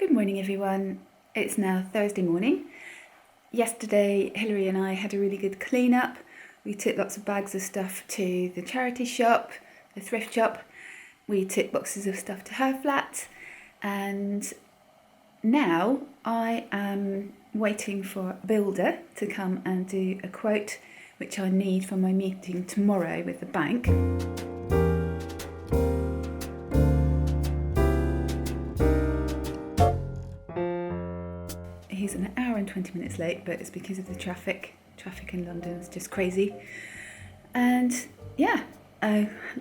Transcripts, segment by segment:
Good morning everyone. It's now Thursday morning. Yesterday Hilary and I had a really good clean up. We took lots of bags of stuff to the charity shop, the thrift shop. We took boxes of stuff to her flat, and now I am waiting for a builder to come and do a quote which I need for my meeting tomorrow with the bank. He's an hour and 20 minutes late, but it's because of the traffic. Traffic in London is just crazy. And yeah,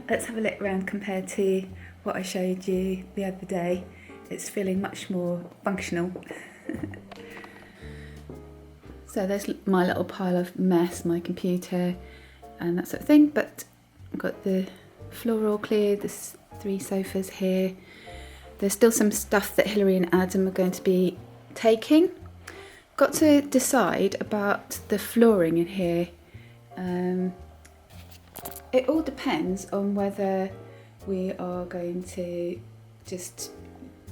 let's have a look around compared to what I showed you the other day. It's feeling much more functional. So there's my little pile of mess, my computer and that sort of thing, but I've got the floor all cleared, there's 3 sofas here. There's still some stuff that Hilary and Adam are going to be taking. Got to decide about the flooring in here. It all depends on whether we are going to just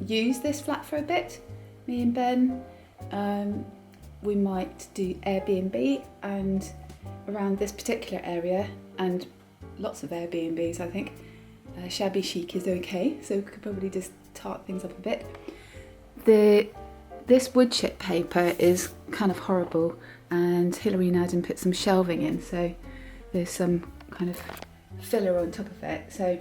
use this flat for a bit, me and Ben. We might do Airbnb, and around this particular area, and lots of Airbnbs I think, shabby chic is okay, so we could probably just tart things up a bit. This wood chip paper is kind of horrible, and Hilary and Adam put some shelving in, so there's some kind of filler on top of it, so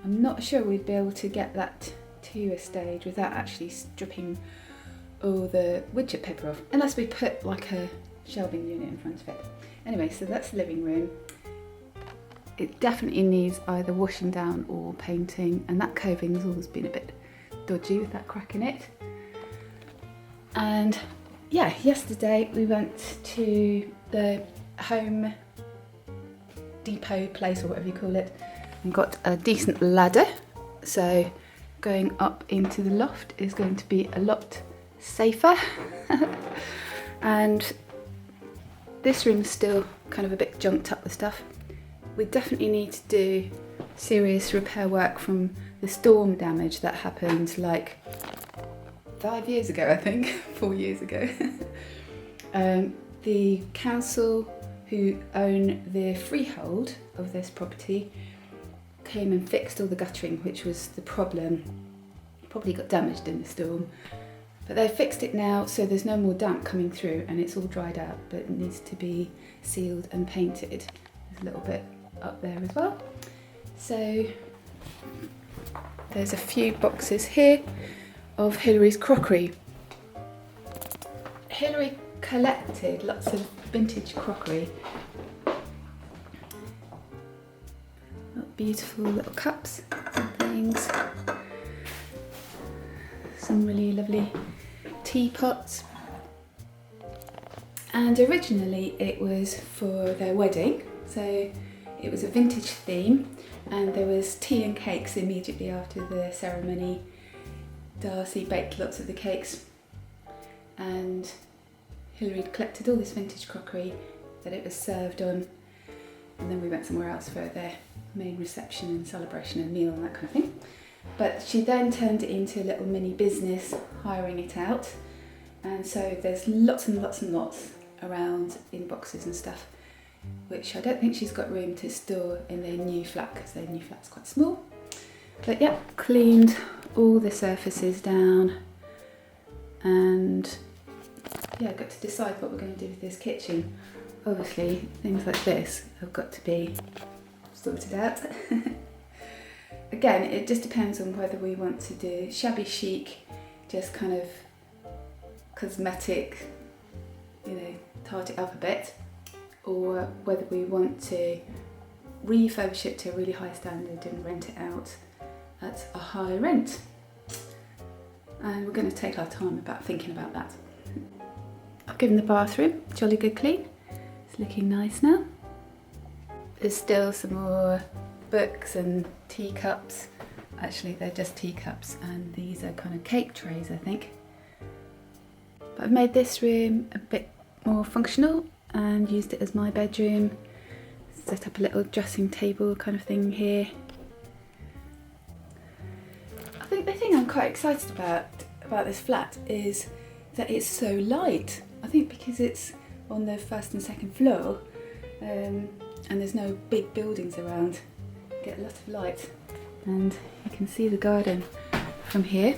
I'm not sure we'd be able to get that to a stage without actually stripping all the wood chip paper off, unless we put like a shelving unit in front of it. Anyway, so that's the living room. It definitely needs either washing down or painting, and that coving's always been a bit dodgy with that crack in it. And yeah, yesterday we went to the Home Depot place, or whatever you call it, and got a decent ladder, so going up into the loft is going to be a lot safer. And this room's still kind of a bit junked up with stuff. We definitely need to do serious repair work from the storm damage that happened like 5 years ago, I think, 4 years ago. The council who own the freehold of this property came and fixed all the guttering, which was the problem. Probably got damaged in the storm, but they fixed it now, so there's no more damp coming through, and it's all dried out, but it needs to be sealed and painted. There's a little bit up there as well. So there's a few boxes here of Hilary's crockery. Hilary collected lots of vintage crockery. Beautiful little cups and things. Some really lovely teapots. And originally it was for their wedding, so it was a vintage theme, and there was tea and cakes immediately after the ceremony. Darcy baked lots of the cakes, and Hilary had collected all this vintage crockery that it was served on, and then we went somewhere else for their main reception and celebration and meal and that kind of thing. But she then turned it into a little mini business, hiring it out, and so there's lots and lots and lots around in boxes and stuff, which I don't think she's got room to store in their new flat, because their new flat's quite small. But yeah, cleaned all the surfaces down, and yeah, got to decide what we're going to do with this kitchen. Obviously things like this have got to be sorted out. Again, it just depends on whether we want to do shabby chic, just kind of cosmetic, tart it up a bit, or whether we want to refurbish it to a really high standard and rent it out at a high rent. And we're going to take our time about thinking about that. I've given the bathroom a jolly good clean. It's looking nice now. There's still some more books and teacups. Actually, they're just teacups, and these are kind of cake trays, I think. But I've made this room a bit more functional and used it as my bedroom. Set up a little dressing table kind of thing here. I think the thing I'm quite excited about about this flat is that it's so light. I think because it's on the first and second floor, and there's no big buildings around, you get a lot of light. And you can see the garden from here.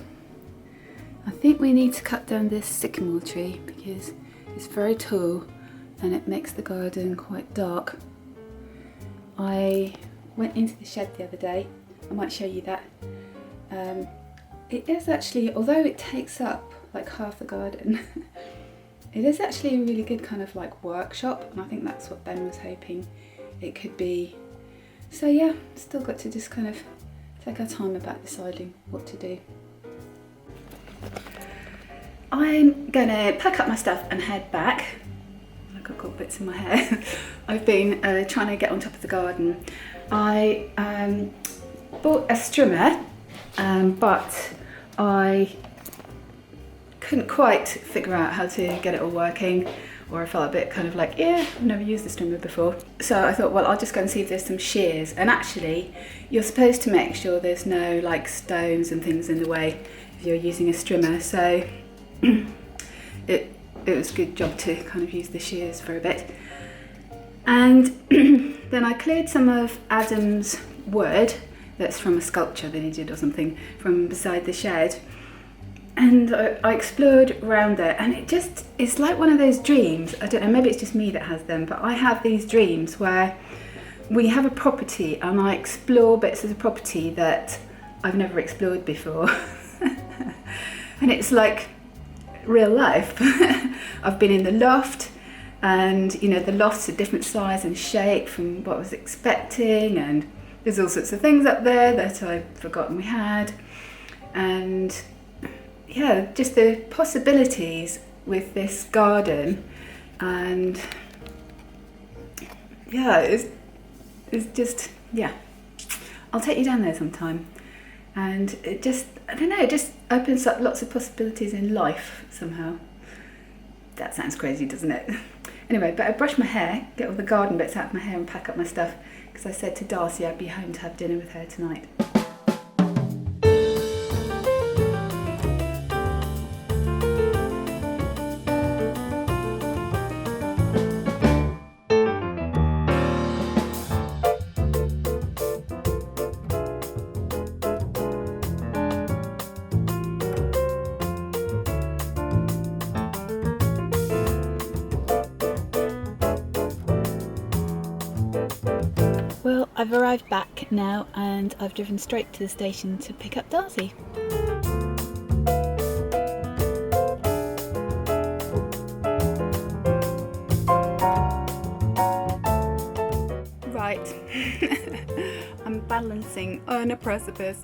I think we need to cut down this sycamore tree because it's very tall and it makes the garden quite dark. I went into the shed the other day. I might show you that. It is actually, although it takes up like half the garden, it is actually a really good kind of like workshop, and I think that's what Ben was hoping it could be. So yeah, still got to just kind of take our time about deciding what to do. I'm gonna pack up my stuff and head back. I've got bits in my hair. I've been trying to get on top of the garden. I bought a strimmer, but I couldn't quite figure out how to get it all working, or I felt a bit kind of like, yeah, I've never used the strimmer before. So I thought, well, I'll just go and see if there's some shears. And actually, you're supposed to make sure there's no like stones and things in the way if you're using a strimmer. So it was a good job to kind of use the shears for a bit. And then I cleared some of Adam's wood that's from a sculpture that he did or something from beside the shed. And I explored around there, and it's like one of those dreams. I don't know, maybe it's just me that has them, but I have these dreams where we have a property and I explore bits of the property that I've never explored before. And it's like real life. I've been in the loft, and you know, the loft's a different size and shape from what I was expecting, and there's all sorts of things up there that I'd forgotten we had. And yeah, just the possibilities with this garden, and yeah, it's just, yeah, I'll take you down there sometime. And it just, I don't know, it just opens up lots of possibilities in life somehow. That sounds crazy, doesn't it? Anyway, but I brush my hair, get all the garden bits out of my hair and pack up my stuff, because I said to Darcy I'd be home to have dinner with her tonight. Well, I've arrived back now and I've driven straight to the station to pick up Darcy. Right, I'm balancing on a precipice.